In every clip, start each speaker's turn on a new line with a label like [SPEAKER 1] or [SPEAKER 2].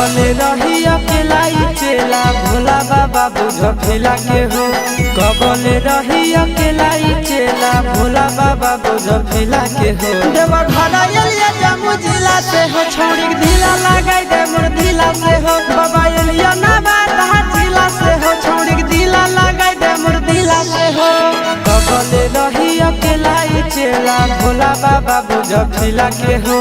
[SPEAKER 1] कबले रही अकेला चेला भोला बाबा बुझ फिला के हो। कबले रही अकेला चेला भोला बाबा बुझ फिला के हो। देवा घरा एलिया जम्मू जिला से हो छोड़ी ढीला लगाई दे मोर ढीला से हो। बाबा एलिया ना बात जिला से हो छोड़ी ढीला लगाई दे मोर ढीला से हो। कबले रही अकेला चेला भोला बाबा बुझ फिला के हो।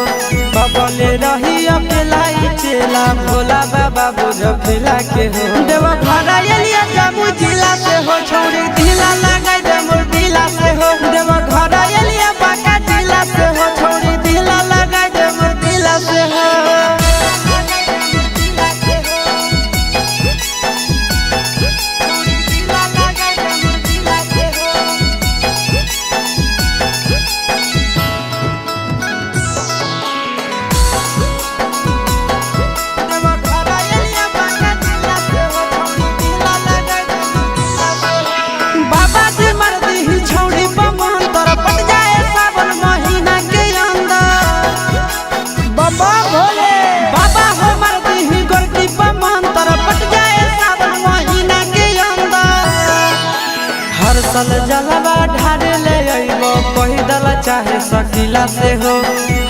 [SPEAKER 1] कबले रही अकेला चेला भोला बाबा बुझ फिला के हो। देवा घरा एलिया जम्मू जिला से हो छोड़ी ढीला लगाई दे मोर ढीला से हो। देवा घरा एलिया बांका जिला से हो छोड़ी ढीला लगाई दे मोर ढीला से हो। हर जलवा ढारे ले अइबो पैदल चाहे सकीला से हो।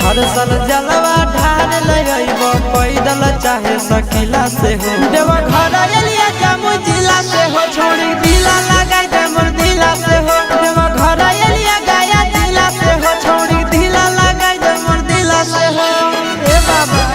[SPEAKER 1] हर साल जलवा ढारे ले अइबो पैदल चाहे सकीला से हो। देवा घरा एलिया जम्मू जिला से हो छोड़ी ढीला लगाई दे मोर ढीला से हो। देवा घरा एलिया गया जिला से हो छोड़ी ढीला लगाई दे मोर ढीला से हो। ए बाबा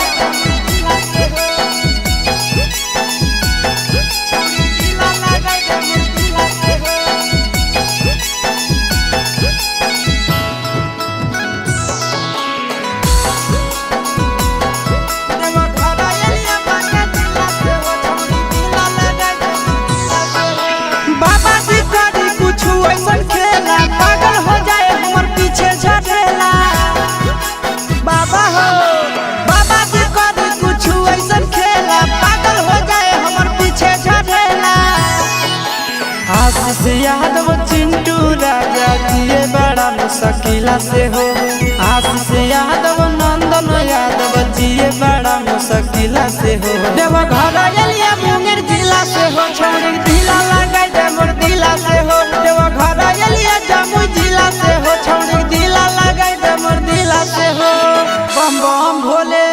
[SPEAKER 1] यादव चिंटू राजा जिए बड़ा मुश्किला से हो। आशीष यादव नंदन यादव जिए बड़ा मुश्किला से हो। देवा घरा एलिया मुंगेर जिला से हो छोड़ी ढीला लगाई दे मोर ढीला से हो। देवा घरा एलिया जम्मू जिला से हो छोड़ी ढीला लगाई दे मोर ढीला से हो। बम बम भोले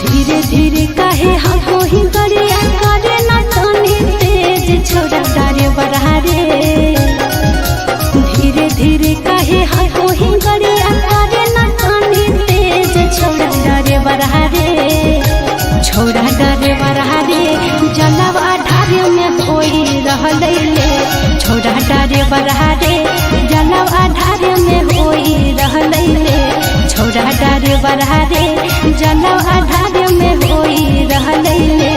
[SPEAKER 1] धीरे धीरे कहे हाथों ही गरिया करे ना तानी तेज छोड़ा डरे बरहारे छोड़ा डरे बरहारे जलवा ढारे में कोई रहले ले। छोड़ा डरे बरहारे जलवा ढारे में कोई रहले ले। छोड़ा डरे बरहारे जलवा ढारे में कोई रहले ले।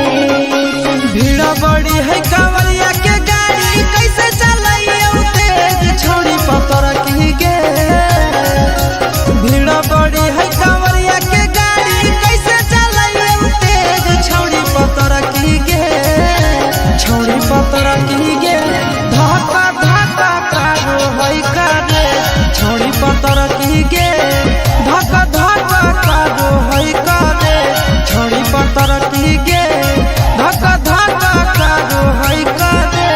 [SPEAKER 1] भीड़ बड़ी है कांवरिया के गाड़ी कैसे चलाइए तेज छोड़ी पतर की गे। भीड़ बड़ी है कांवरिया के गाड़ी कैसे चलाइए तेज छोड़ी पतर की गे। छोड़ी पतर की गे धक्का धक्का कारो है करे। छोड़ी पतर की गे धक्का धक्का कारो है करे। छोड़ी पतर की गे धक्का धक्का कारो है करे।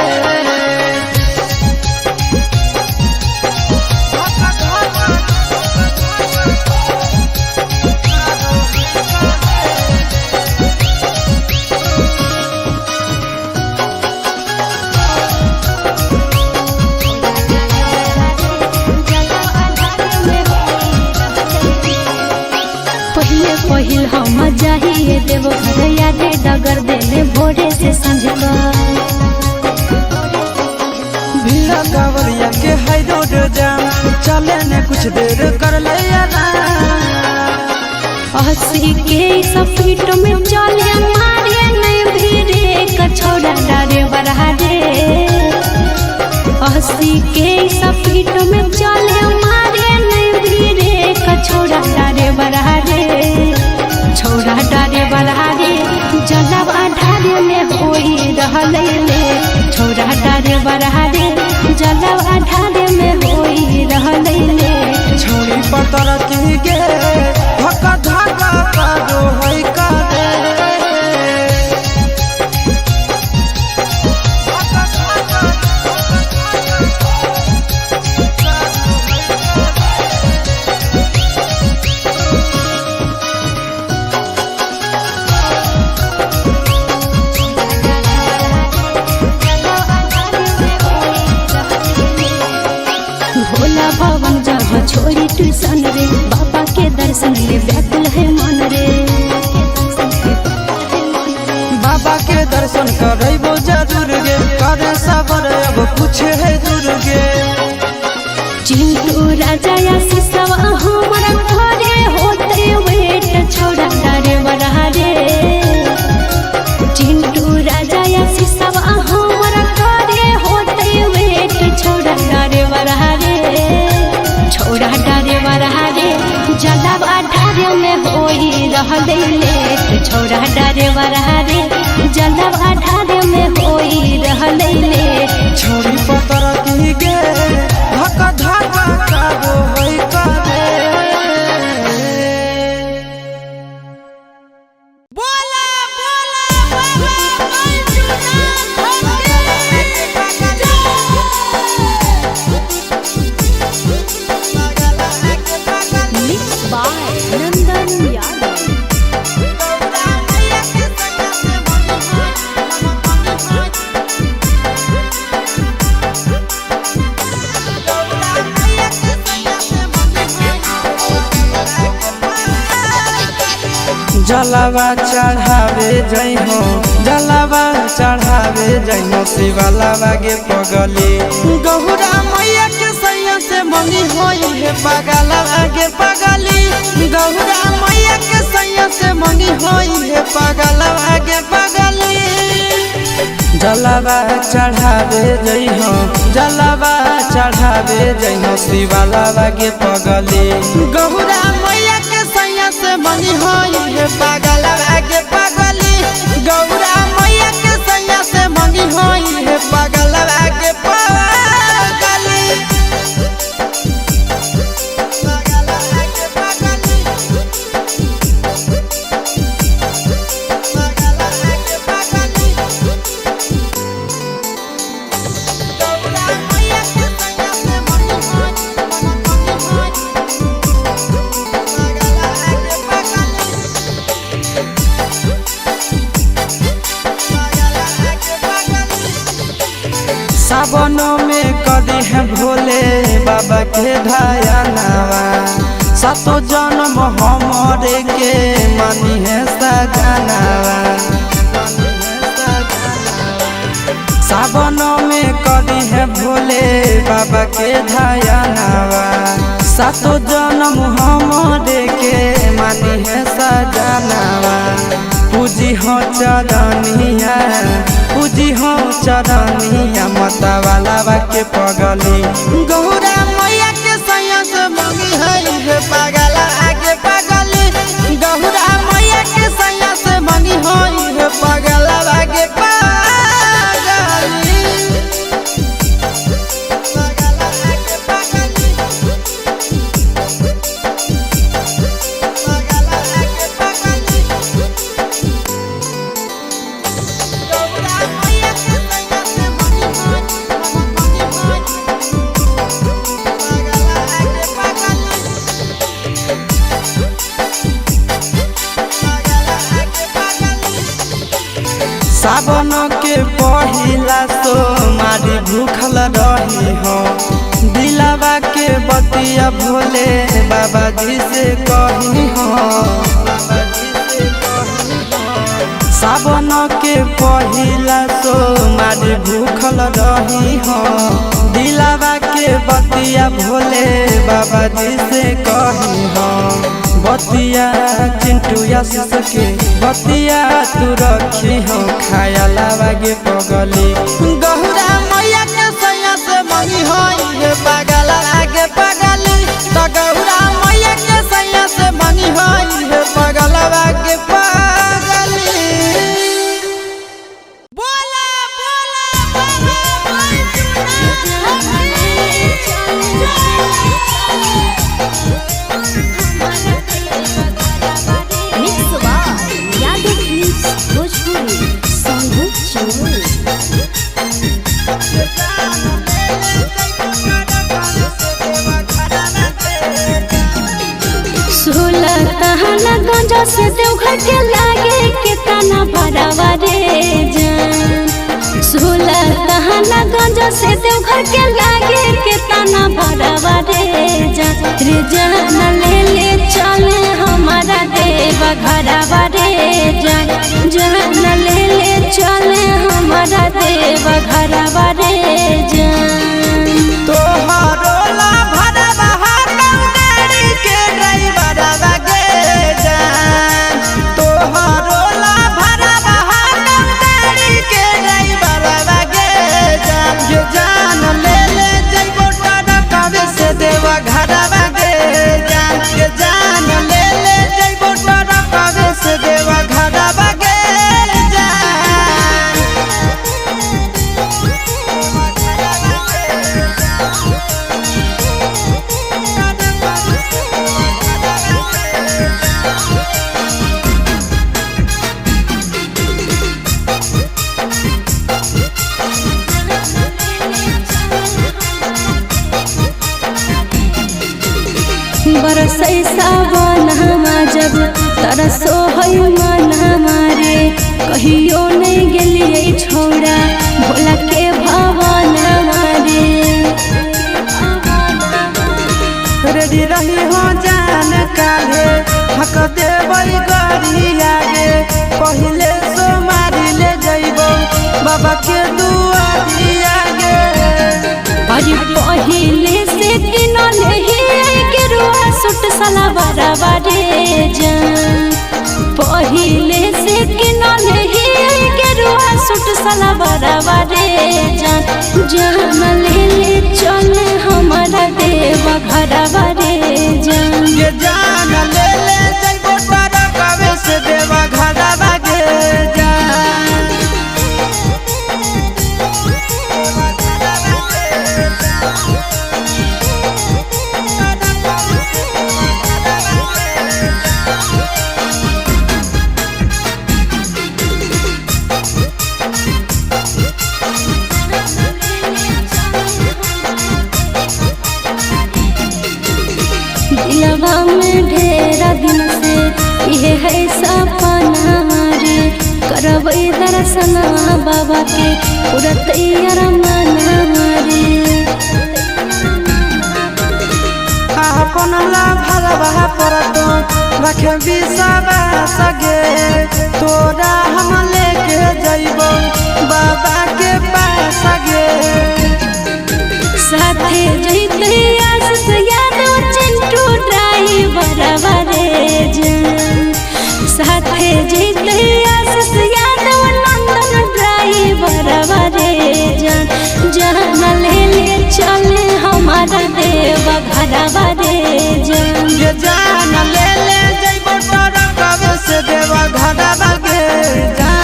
[SPEAKER 2] पहिल हम जाइए देव घर यादे डगर देले भोरे से संझ
[SPEAKER 1] भीड़ा कांवरिया के है रोड जाम चले ने कुछ देर कर ले
[SPEAKER 2] हंसी के सफीट में चले मारे नहीं भीड़े कछौड़ा डारे बरहारे। अस्सी के स्पीड में चले मारे नहीं धीरे छोड़ा डारे बड़ा रे छोड़ा डारे बड़ा रे जलब अठारे में होई रहले ले छोड़ा डारे बड़ा रे जलब अठारे में होई रहले ले
[SPEAKER 1] छोड़ी पतर की गे धक्का धक्का कादो है कादे
[SPEAKER 2] भोला भवन जब छोड़ी ट्यूशन रे बाबा के दर्शन ले व्याकुल है मन रे
[SPEAKER 1] बाबा के दर्शन करबो जरूर गे करे सबर अब कुछ है दूर गे
[SPEAKER 2] चिंटू राजा या सिसवा हमरा घरे होते वेट छोड़ा डारे बड़ा रे चिंटू राजा या सिसवा हमरा घरे होते वेट छोड़ा डारे बड़ा रे छोड़ा डारे बड़ा रे जलब अठारे में होई रहले ले छोड़ा डारे बड़ा रे जलब अठारे में होई रहले ले
[SPEAKER 1] छोड़ी पतर की गे धक्का धक्का कादो है कादे
[SPEAKER 3] बोला बोला
[SPEAKER 2] मिक्स बाय नंदन यादव
[SPEAKER 1] जलावा चढ़ावे जई हो जलावा चढ़ावे जई हो शिवालावा गे पगली गहुरा मैया के सैया से मंगी होई है पगलावा गे पगली गहुरा मैया के सैया से मंगी होई है पगलावा गे पगली जलावा चढ़ावे जई हो जलावा चढ़ावे जई हो शिवालावा गे पगली गहुरा मैया के सैया से मंगी होई है पगलावा गे पगली गौरा मैया के सैया से मंगी होई है पगलावा गे पगली पगलावा गे पगली पगलावा गे पगली गौरा मैया के सैया से मंगी होई पगलावा गे पगली सावन में कदी है भोले बाबा के ढायानावा सातो जन्म हमरे के मानी है सजनावा सावन में कदी है भोले बाबा के ढायानावा सातो जन्म हमरे के मानी है सजनावा पूजी हो चरनिया पूजी हो चरनिया मता वाला के पगली गौरा मैया के सैया से मंगी है पगला आगे पगली गौरा मैया के सैया से मंगी है पगला आगे पगली पगला आगे पगली पगला आगे पगली गौरा मैया के सैया से मंगी है पगला आगे पगली पगला आगे पगली सावन के पहिला सोमारी भूखल रही हो दिलावा के बतिया भोले बाबा जी से कही हो सावन के पहिला सोमारी भूखल रही हो दिलावा के बतिया भोले बाबा जी से कही हो बतिया चिंटू आशीष के बतिया तू रखी हो खाया लावा गे पगली गहुरा मैया के सैया से मंगी
[SPEAKER 2] देवघर के लागे कितना भरावा रे जान। 16 दहना गंजा से देवघर के लागे कितना भरावा रे जान। रे जान ले ले चले हमारा देवघरवा रे जान। जान ले ले चले हमारा देवघरवा रे जान।
[SPEAKER 1] तोहरो ला भरवा हम गाड़ी के ड्राइवरवा गे जान। तोहरो ला भरवा हम गाड़ी के ड्राइवरवा गे जान। ये जान ले ले जइबो टरकवे से देवा घरवा गे जान। ये जान ले ले जइबो टरकवे से देवा घरवा गे जान।
[SPEAKER 2] बरसै सावन हमा जब तरसो है मन हमारे। कहियो नहीं गेलिए छोड़ा भोला के भवन हमारे।
[SPEAKER 1] रेडी रही हो जान काले हक देवई गरी आगे। पहिले सो मारी ले जइबो बाबा के दुआरी आगे।
[SPEAKER 2] अरे पहिले से किनले ही गेरुआ सूट सलवारवा रे जान। पहिले से किनले ही गेरुआ सूट सलवारवा रे जान। जान ले ले चले हमारा देवघरवा रे जान।
[SPEAKER 1] ये जान ले ले जइबो टरकवे से देवा घरवा गे जान।
[SPEAKER 2] दिलवा में ढेरा दिन से ये है सपना रे। करबै दर्शन बाबा के पूरा तैयार मन रे।
[SPEAKER 1] अपन ला भरवा परतो रखे बिसवा सगे। तोरा हम लेके जइबो बाबा के पास गे।
[SPEAKER 2] साथे जइते आशीष यादव चिंटू ड्राइवरवा रे जान। साथे जइते आशीष यादव नंदन ड्राइवरवा रे जान। जान ले ले चले हमारा देवघरवा रे जान।
[SPEAKER 1] ये जान ले ले जइबो टरकवे से देवा घरवा गे जान।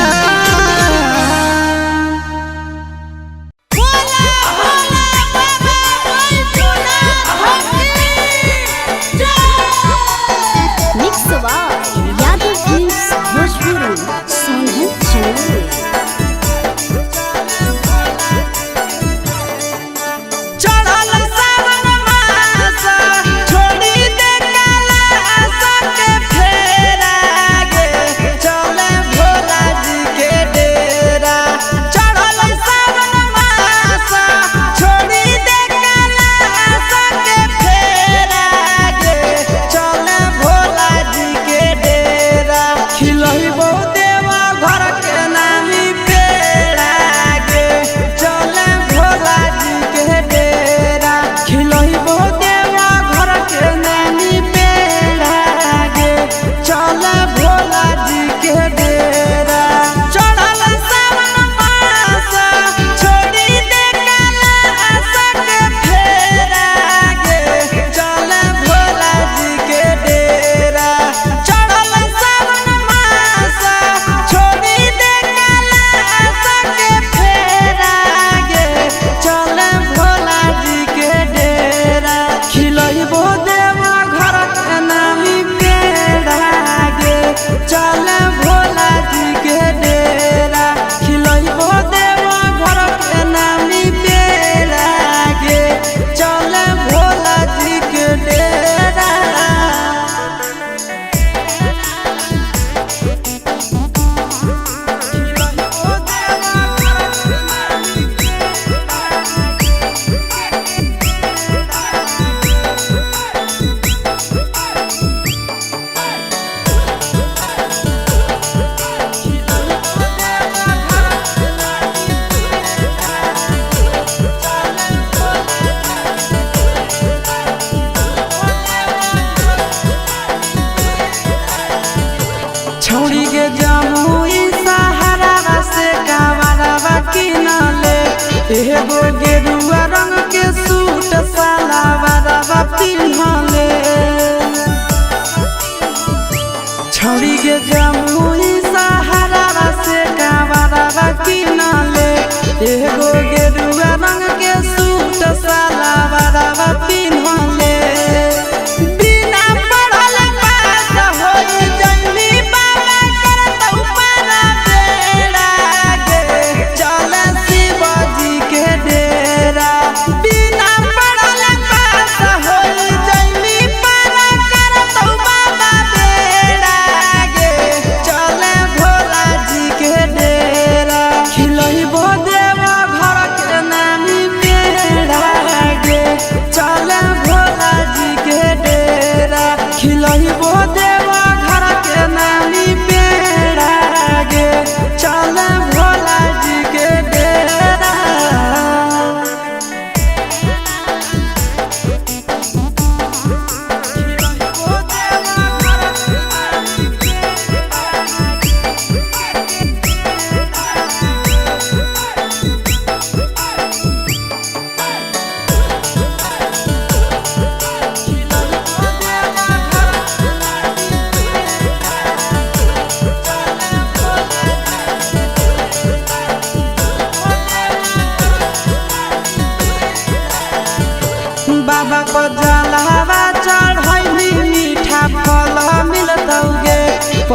[SPEAKER 3] बोला बोला बाबा बैजनाथ की जय।
[SPEAKER 2] Mix Yadav films Bhojpuri Sonal channel.
[SPEAKER 1] चढ़ल सावन मास छोड़ी दे काला के फेरा गे। चल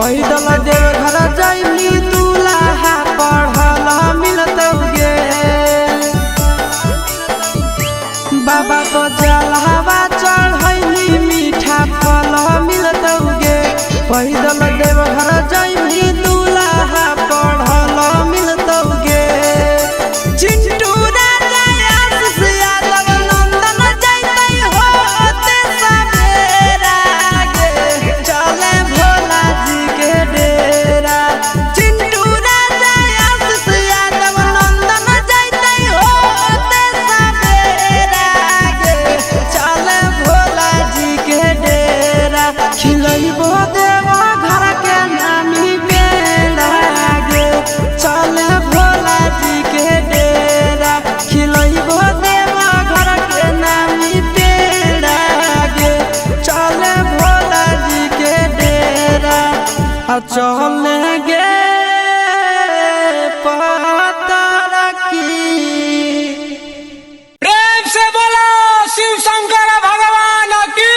[SPEAKER 1] पैदल देव घर जाइली दूल्हा पढ़ल मिलतौगे बाबा को जलवा चढ़ैली मीठा फल मिलतौगे पैदल देव घर जाइली दूल्हा पढ़ल मिलतौगे चिंटू राजा आशीष यादव नंदन जैतै होते सवेरा गे चले भोला जी के डेरा चिंटू राजा आशीष यादव नंदन जैतै होते सवेरा गे चले भोला जी के डेरा खिलैबो देवा घर के नामी बेड़ा गे चले भोला जी के डेरा खिलैबो देवा घर के नामी बेड़ा गे चले भोला जी के डेरा चले गे पता की
[SPEAKER 4] प्रेम से बोलो शिव शंकर भगवान की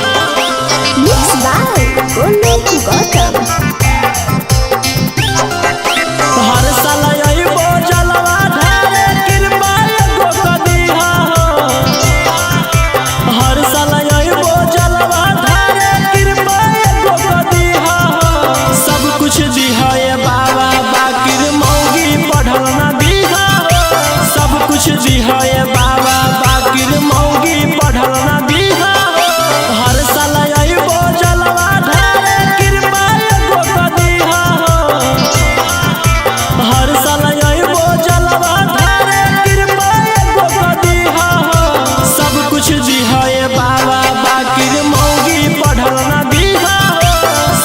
[SPEAKER 2] Mixed by Golu Gautam.
[SPEAKER 1] हर साल अइबो जलवा ढारे कृपा एगो कदिहा हर साल अइबो जलवा ढारे कृपा एगो कदिहा सब कुछ दिहा ए बाबा बाकिर मौगी पढ़ल ना दिहा सब कुछ दिहा ए बाबा बाकिर मौगी पढ़ल ना दिहा हर साल अइबो जलवा ढारे कृपा एगो कदिहा हर साल अइबो जलवा ढारे कृपा एगो कदिहा सब कुछ दिहा ए बाबा बाकिर मौगी पढ़ल ना दिहा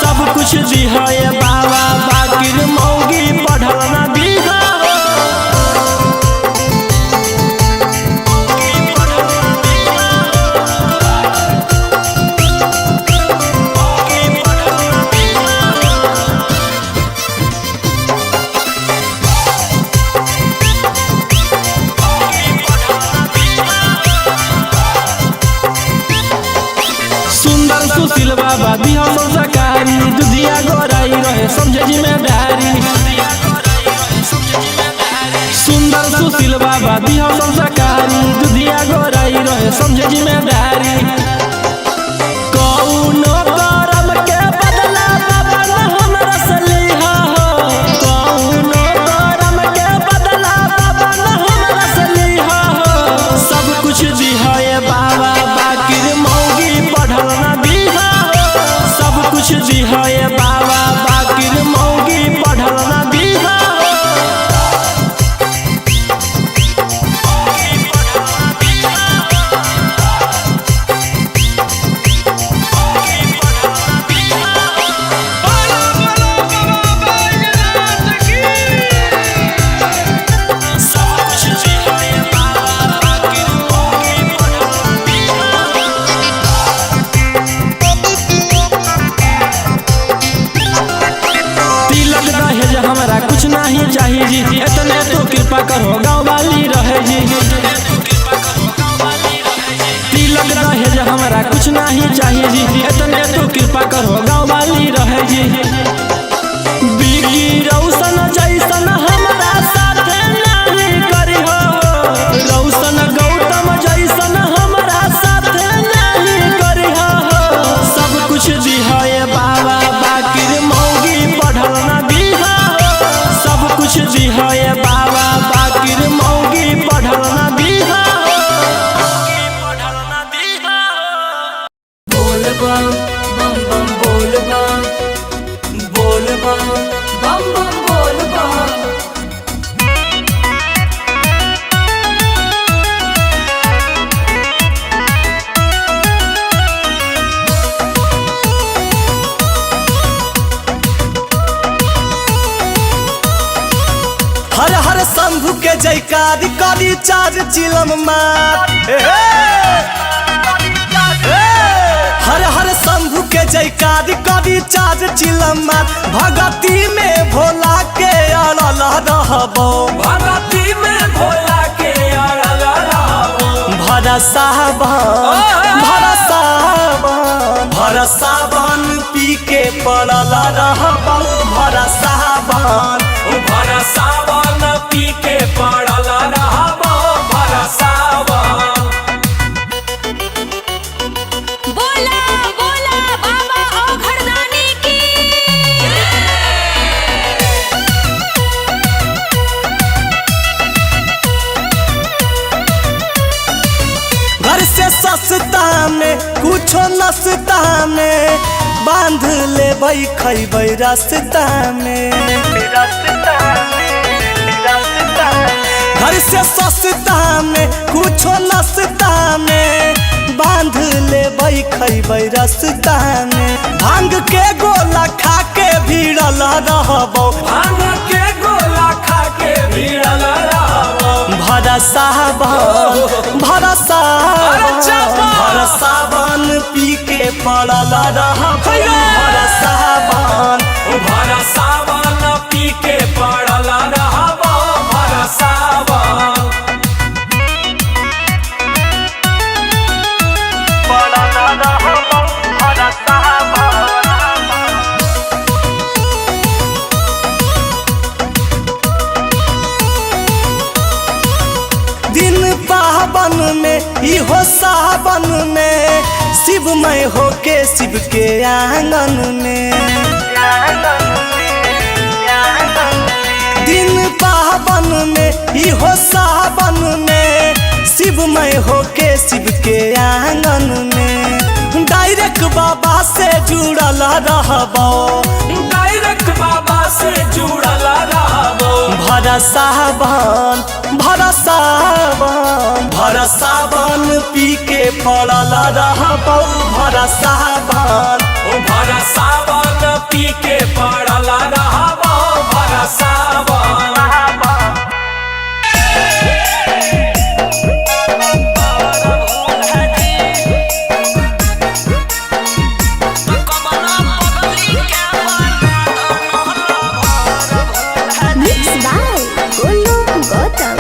[SPEAKER 1] सब कुछ दिहा ए बाबा बाकिर मौगी पढ़ल ना दिहा सुंदर सुशील बाबा दिहा संस्कारी दुधिया गोराई रहे समझे जिम्मेदारी सुंदर सुशील बाबा दिहा संस्कारी दुधिया गोराई रहे समझे जिम्मेदारी कौनो करम के बदला बाबा न हमरा से लिहा कौनो करम के बदला बाबा न हमरा से लिहा सब कुछ दिहा ए बाबा बाकिर मौगी पढ़ल ना दिहा सब कुछ दिहा ए बाबा बाकिर मौगी पढ़ल ना दिहा तिलक दहेज हमरा कुछ नहीं चाहिए जी इतने तो कृपा करो गाँव वाली रहे जी तिलक दहेज हमरा कुछ नहीं चाहिए जी इतने तो कृपा करो गाँव वाली रहे जी बिकी रौशन जैसन हमरा साथे नहीं करी हो रौशन गौतम जैसन हमरा साथे नहीं करी हो सब कुछ दिहा ए बाबा बाकिर मौगी पढ़ल ना दिहा सब कुछ दिहा ए बाबा बाकिर मौगी पढ़ल ना दिहा
[SPEAKER 5] बोल बम बम बम बोल बम बम बम बोल बम
[SPEAKER 1] हर हर सब
[SPEAKER 6] शंभु के जयकार करी चार चिलम मार हर हर शंभु के जयकार करी चार चिलम मार भगती में भोला के अड़ल रहबो
[SPEAKER 4] भगती में भोला के अड़ल रहबो
[SPEAKER 6] भरसा बन पी के पड़ल रहबो भरसा
[SPEAKER 4] बन पी के पड़ल रहबो भरसा
[SPEAKER 3] बोला बोला बाबा ओ घरदानी की
[SPEAKER 6] घर से सस्ता में कुछो नस्ता में बांध ले खैबै रास्ता में घर से सस्ता में कुछो नस्ता में बांध ले खैबै रास्ता में भांग के गोला खा के भिड़ल रहबो
[SPEAKER 4] भांग के गोला खा के भिड़ल रहबो
[SPEAKER 6] भरसा बन पी के पड़ल रहबो
[SPEAKER 4] भरसा बन पी के पड़ल रहबो भरसा
[SPEAKER 6] दिन पावन में इहो सावन में शिवमय होके शिव के आंगन में दिन पावन में इहो सावन में शिवमय होके शिव के आंगन में डायरेक्ट बाबा से जुड़ल रहबो
[SPEAKER 4] डायरेक्ट बाबा से जुड़ल रहबो
[SPEAKER 6] भरसा बन पी के पड़ल रहबो भरसा
[SPEAKER 4] बन पी के पड़ल रहबो भरसा
[SPEAKER 2] Mixed by Golu Gautam.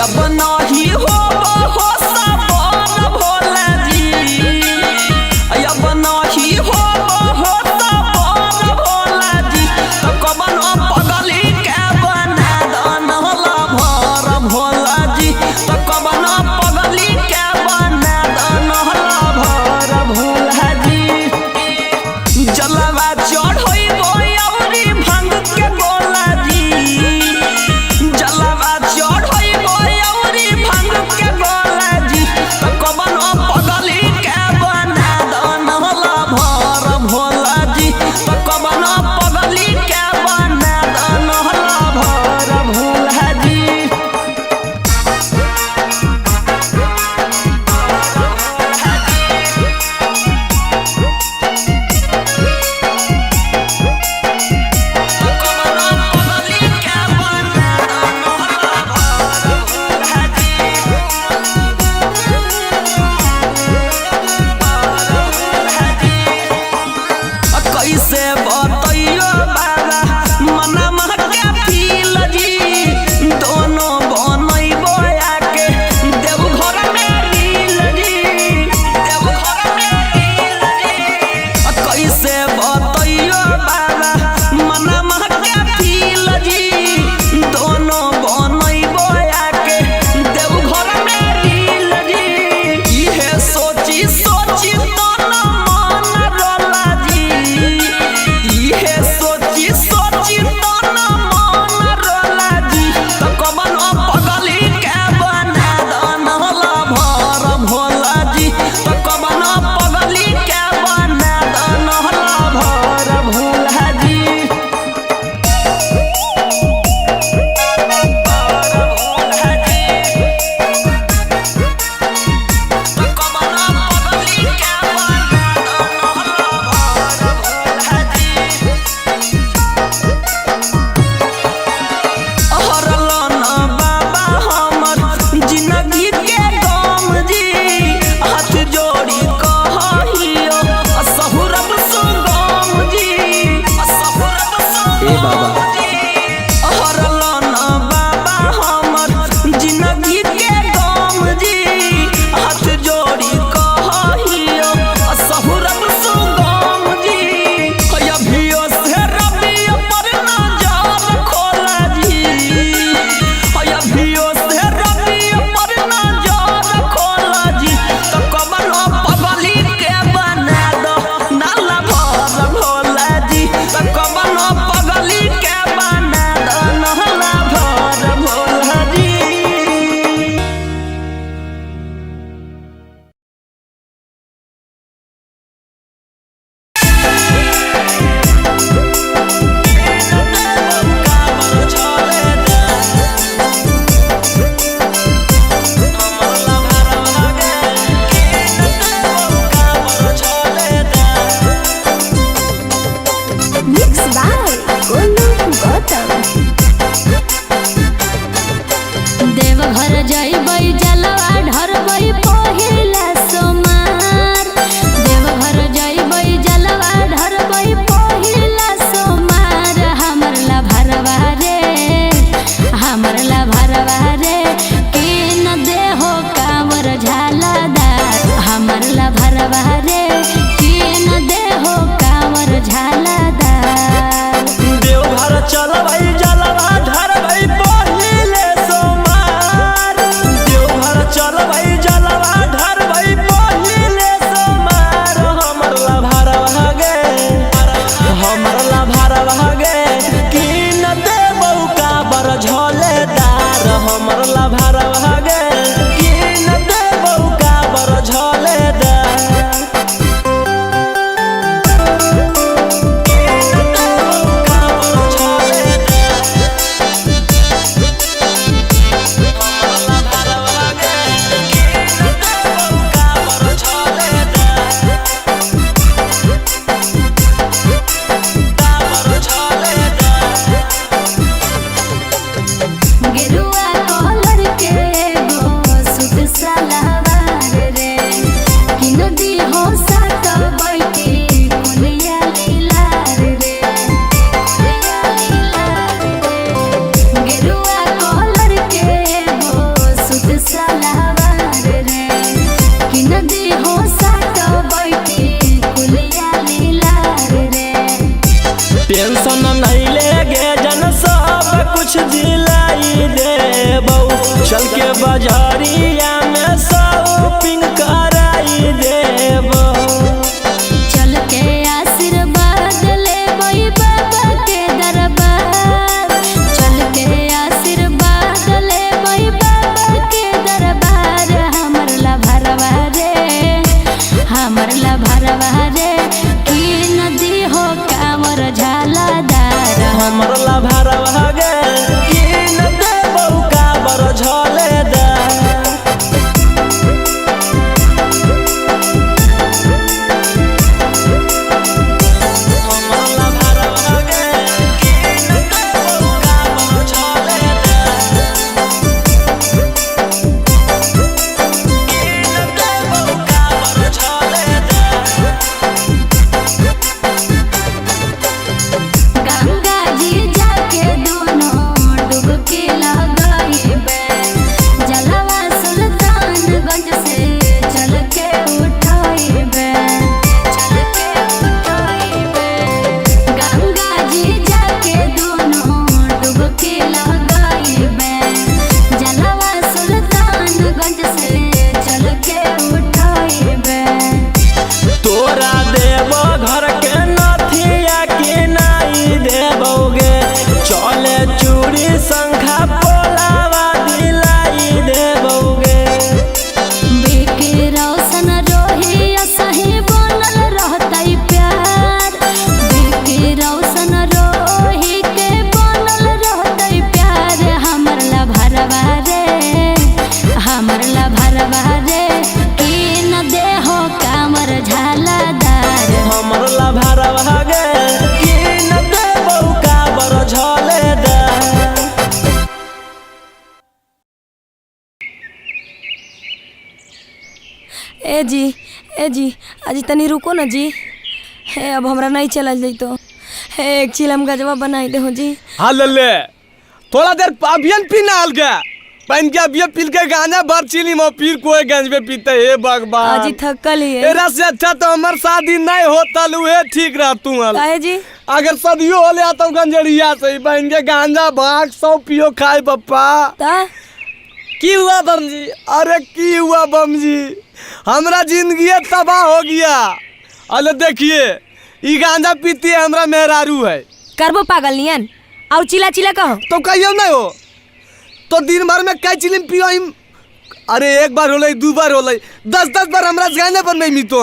[SPEAKER 1] अब नाही हो सावन भोला जी अब नाही हो सावन
[SPEAKER 2] हो साटो बैठी कुलिया लीला रे।
[SPEAKER 6] टेंशन नहीं लेगे जन सब कुछ दिलाई देबो, चल के बाजारिया में शॉपिंग कराई देबो।
[SPEAKER 2] चल के आशीर्वाद लेबै बाबा के दरबार, चल के आशीर्वाद लेबै बाबा के दरबार। हमर ला भरवा रे, हमर ला भरवा रे, की नदी हो कांवर झालादार।
[SPEAKER 6] हमर ला भरवा गे की न देबो कांवर झालादार। हमर ला भरवा गे की न देबो कांवर झालादार। की न देबो कांवर झालादार।
[SPEAKER 2] गंगा जी जाके दोनों डुबकी लगाइबे, जलवा सुल्तानगंज से चल के उठाइबे, चल के उठाइबे। गंगा जी जाके दोनों डुबकी लगाइबे, जलवा सुल्तानगंज से चल के उठाइबे।
[SPEAKER 6] तोरा देबो घर के नथिया के नाई देबोगे, चले चूड़ी शंखा पोलावा दिलाई देबोगे।
[SPEAKER 2] बिकी रोशन रोही सही बनल रहतै प्यार, बिकी रोशन रोही के बनल रहतै प्यार। हमर ला भरवा रे, हमर ला भरवा रे, की न देहो कांवर झालादार।
[SPEAKER 6] हमर ला भरवा गे की न देबो कांवर झालादार।
[SPEAKER 5] ए जी आज तनी रुको ना जी। हे अब हमरा नहीं चलल जैतो। हे एक चिलम गजवा बनाई दे हो जी।
[SPEAKER 4] हाँ ले थोड़ा देर अभियन पीना हल गया पहन के अभियन पील के गाना भर चिली मो पीर कोई गंज में पीते हे भगवान।
[SPEAKER 5] आज थकल ही है।
[SPEAKER 4] तेरा से अच्छा तो हमार शादी नहीं होता लुहे ठीक रह तू हल।
[SPEAKER 5] काहे जी?
[SPEAKER 4] अगर सदियो हो ले तो गंजड़िया से बहन के गांजा भाग सौ पियो खाए पप्पा।
[SPEAKER 5] ता
[SPEAKER 4] की हुआ बम जी? अरे की हुआ बम जी, हमरा जिंदगी तबाह हो गया। अरे देखिए ई गांजा पीती है हमरा मेहरारू है।
[SPEAKER 5] करबो पागल नियन और चिला चिला कहो
[SPEAKER 4] तो कहियो नहीं हो तो दिन भर में कई चिलिम पियो हिम। अरे एक बार होले दो बार होले 10 बार हमरा गाने पर नहीं मितो।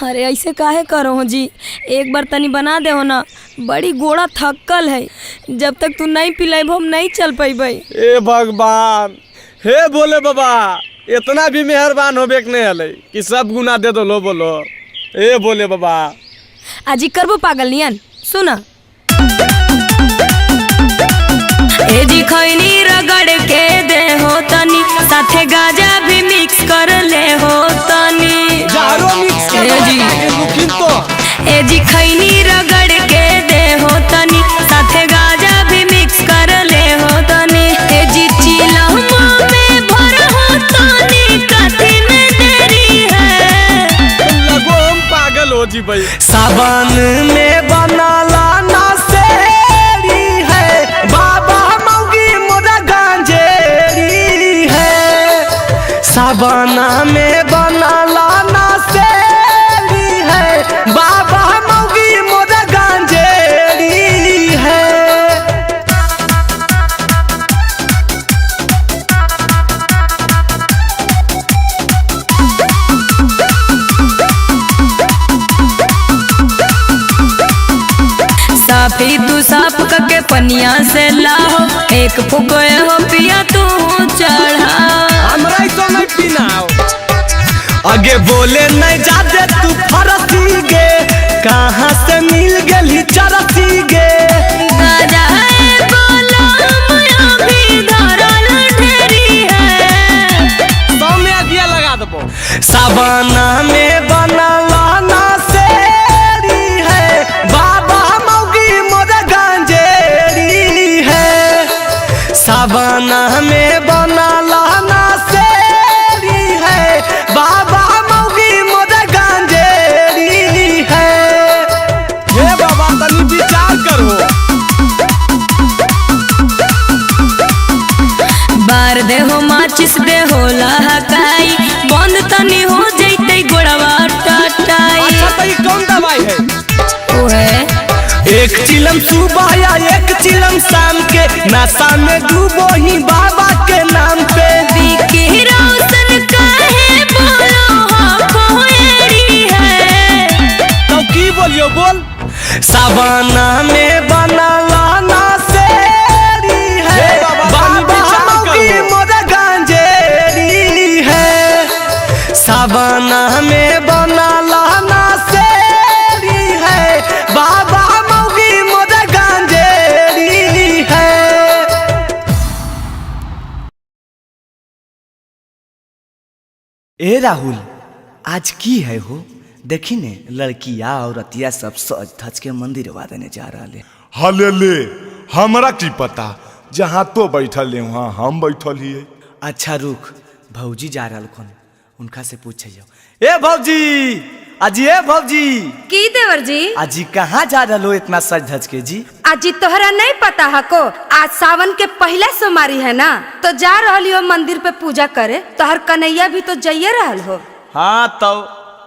[SPEAKER 5] अरे ऐसे काहे करो हो जी? एक बार तनी बना दे हो ना, बड़ी गोड़ा थकल है। जब तक तू नहीं पिलाइब हम नहीं चल पैबै।
[SPEAKER 4] ए भगवान, हे बोले बाबा इतना भी मेहरबान होबे के नहीं हले कि सब गुना दे दो लो बोलो। ए बोले बाबा
[SPEAKER 5] आजी करबो पागल नियन सुना। ए जी खैनी रगड़ के दे हो तनी, साथे गाजा भी मिक्स कर ले हो तनी।
[SPEAKER 4] जारो मिक्स कर
[SPEAKER 5] ए जी
[SPEAKER 4] मुखिन तो
[SPEAKER 5] ए जी खैनी रगड़ के दे हो तनी, साथे गाजा भी मिक्स कर ले हो तनी। ए जी चिलमा में भर हो तनी, कथी में देरी है?
[SPEAKER 4] लगो हम पागल हो जी भाई।
[SPEAKER 6] सावन में बनाला ना सेरी है, बाबा मौगी मोरा गांजेरी है। सावन में बनाला ना सेरी है, बाबा मौगी मोरा गांजेरी है।
[SPEAKER 5] साफी तू साफ करके पनिया से लाहो, एक फुकोए हो पिया तू चढ़ा।
[SPEAKER 4] हमरा तो नहीं पीना हो।
[SPEAKER 6] आगे बोले नहीं जाते तू फरसी गे, कहाँ से मिल गई चरसी गे।
[SPEAKER 5] गाजा है बोलो मुया भी धरल ढेरी है।
[SPEAKER 4] सौ में अगिया लगा दबो।
[SPEAKER 6] सावन में बनला ना सेरी है, बाबा मौगी मोरा गांजेरी है। सावन में बनला ना सेरी है, बाबा मौगी
[SPEAKER 4] ये कौन दवाई है?
[SPEAKER 5] वो है
[SPEAKER 6] एक चिलम सुबह या एक चिलम शाम के, नशा में डूबो ही बाबा के नाम पे।
[SPEAKER 5] विकी रोशन काहे बोलो हो कोएरी है।
[SPEAKER 4] तो की बोलियो बोल।
[SPEAKER 6] सावना में बनला ना सेरी है,
[SPEAKER 4] हे बाबा, पानी
[SPEAKER 6] बाबा
[SPEAKER 4] बिछा
[SPEAKER 6] मौगी
[SPEAKER 4] करो।
[SPEAKER 6] मोर गांजेरी है। सावना में बनला ना सेरी है, बाबा मौगी मोर गांजेरी है। ए राहुल, आज की है हो? देखी ने लड़किया और अतिया सब सज धज के मंदिर वादने जा रहा है।
[SPEAKER 7] हले ले, हमरा की पता, जहाँ तो बैठल है वहाँ हम बैठल हिए।
[SPEAKER 6] अच्छा रुक, भौजी जा रहा कौन, उनका से पूछे जाओ। ए भौजी, अजी ए भौजी,
[SPEAKER 3] की देवर जी?
[SPEAKER 6] अजी कहाँ जा रहा हो इतना सज धज के जी?
[SPEAKER 3] अजी तोहरा नहीं पता है को, आज सावन के पहला सोमवारी है ना, तो जा रहली हो मंदिर पे पूजा करे। तोहर कन्हैया भी तो जाइए रहल हो।
[SPEAKER 4] हाँ तो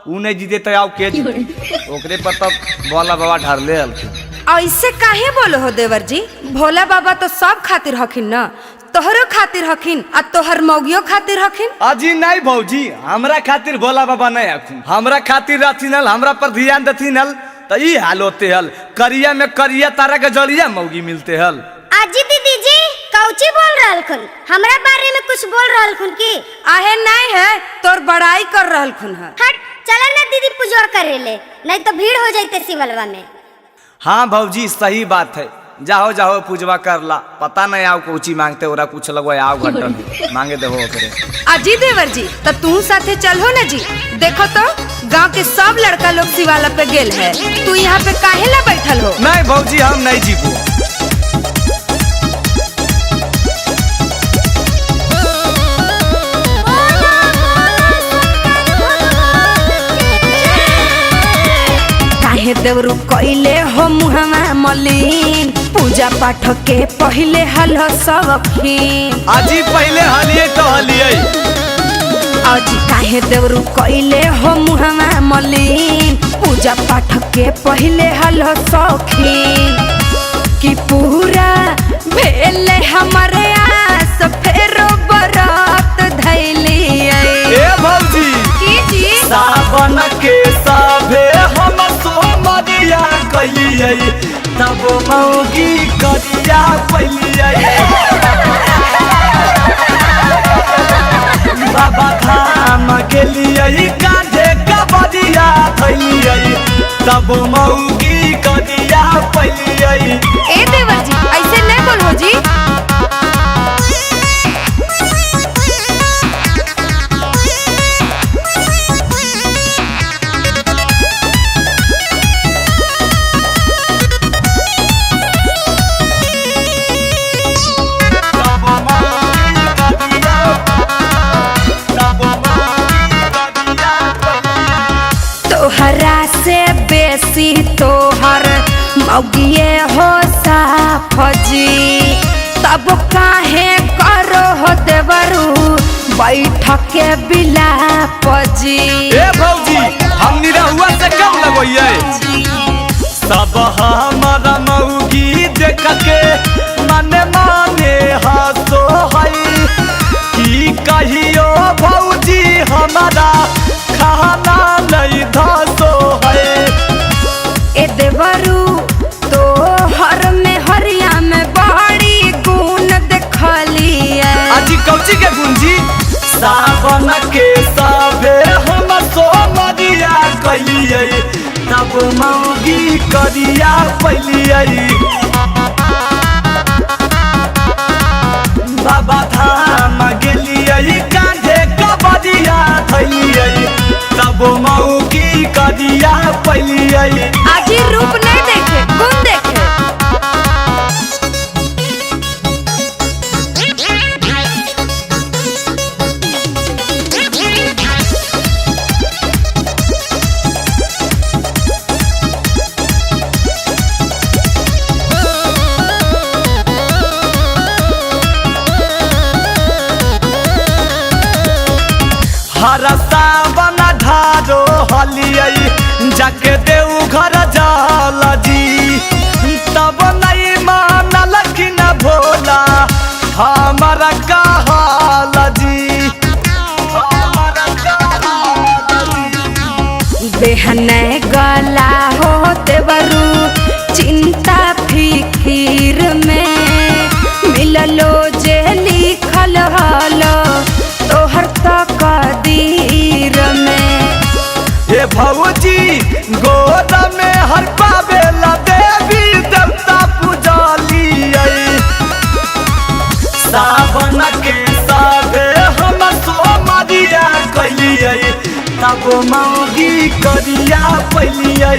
[SPEAKER 4] ऊ नहीं जीते तो आओ के ओकरे पर तब भोला बाबा ढारले हलखिन।
[SPEAKER 3] ऐसे काहे बोलो हो देवर जी? भोला बाबा तो सब खातिर हखिन ना, तोहरो खातिर हखिन आ तोहर मौगियो खातिर हखिन।
[SPEAKER 4] अजी नहीं भौजी, हमरा खातिर भोला बाबा नहीं आखुन, हमरा खातिर रहथिन हल, हमरा पर ध्यान देथिन हल, तो ई हाल होते हल। करिया में करिया तारा के जड़िया मौगी मिलते हल।
[SPEAKER 8] आजी दीदी जी कौची बोल रहल खुन? हमरा बारे में कुछ बोल रहल खुन की?
[SPEAKER 3] आहे नहीं है, तोर बड़ाई कर रहल खुन है।
[SPEAKER 8] हट चला ना दीदी पूजा करे ले, नहीं तो भीड़ हो जाते शिवलवा में।
[SPEAKER 4] हाँ भौजी सही बात है, जाओ जाओ पूजवा कर ला। पता नहीं आओ कोची मांगते ओरा कुछ लगवा आओ घंटन मांगे देहो करे।
[SPEAKER 3] अजी देवर जी तो तू साथे चलो ना जी। देखो तो गांव के सब लड़का लोग शिवाला पे गेल है, तू यहाँ पे काहे ला बैठल हो?
[SPEAKER 4] नहीं भौजी हम नहीं जीबू।
[SPEAKER 3] काहे देवरू कइले हो मुहमा मलिन, पूजा पाठ के पहले हल सबखीन।
[SPEAKER 4] अजी पहले हलिए तो हलिए।
[SPEAKER 3] अजी काहे देवरू कइले हो मुहमा मलिन, पूजा पाठ के पहले हल सखीन। कि पूरा भेले हमारे आस फेरो बरात धैली।
[SPEAKER 4] ए भौजी
[SPEAKER 3] की जी?
[SPEAKER 6] सावन के साभे हम सोमरिया कलिए, तब मौगी करिया पलिए। बाबा धाम गेलिए, कांधे कबरिया थैलिए, तब मौगी करिया पलिए।
[SPEAKER 3] ए देवर जी ऐसे नहीं बोलो जी। तोहरा से बेसी तोहर मौगिए हो साफ जी, तब काहे करो हो देवरू बैठक के बिलाप जी।
[SPEAKER 4] ए भौजी हम निरहुआ से कम लगोइए।
[SPEAKER 6] सब हमारा मौगी देख के मने माने हंसो हई, की कहियो भौजी हमारा खाना नहीं धसो है।
[SPEAKER 3] ए देवरू तो हर में हरिया में बड़ी गुण देखलिए।
[SPEAKER 4] अजी कौची के गुंजी?
[SPEAKER 6] सावन के साभे हम सोमरिया कलिए, तब मौगी करिया पलिए। बाबा धाम गेलिए, कांधे कबरिया थैलिए, तब मौगी करिया पलिए।
[SPEAKER 3] आज रूप नहीं देखे गुण देखे।
[SPEAKER 6] हर सावन ढारो हलिए, जाके देऊ घर जाला जी तब नहीं मानल कि न भोला हमारा कहाला जी हमारा कहाला जी।
[SPEAKER 3] बेहने गला होते बरू चिंता फिकीर में मिललो जे लिखल हलो तोहर तकदीर में।
[SPEAKER 6] हे भौजी गोद में हर पावेला देवी देवता पूजाली सावन के साथे हम सोमरिया कलिए तब मौगी करिया पलिए